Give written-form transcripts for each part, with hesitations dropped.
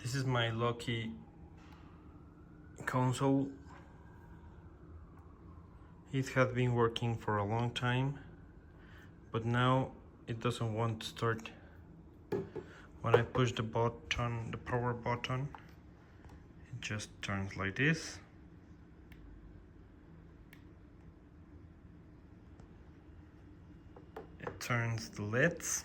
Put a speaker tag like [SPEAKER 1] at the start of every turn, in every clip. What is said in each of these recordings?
[SPEAKER 1] This is my Loki console. It had been working for a long time, but now it doesn't want to start. When I push the button, the power button, it just turns like this. It turns the LEDs.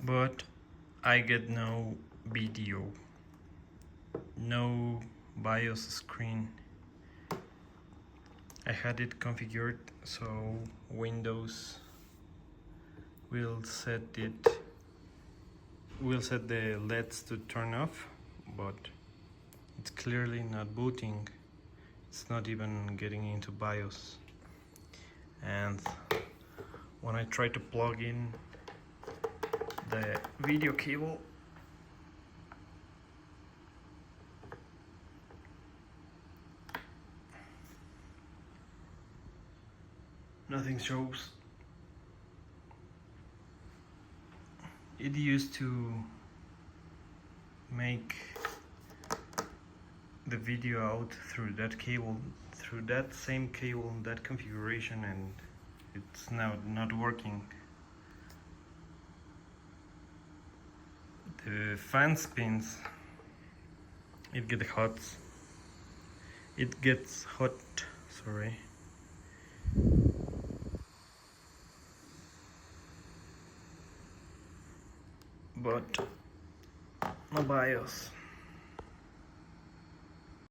[SPEAKER 1] But I get no video, no BIOS screen. I had it configured so Windows will set the LEDs to turn off, but it's clearly not booting. It's not even getting into BIOS. And when I try to plug in the video cable, nothing shows. It used to make the video out through that cable, through that same cable, that configuration, and it's now not working. The fan spins, it gets hot, sorry. But no BIOS.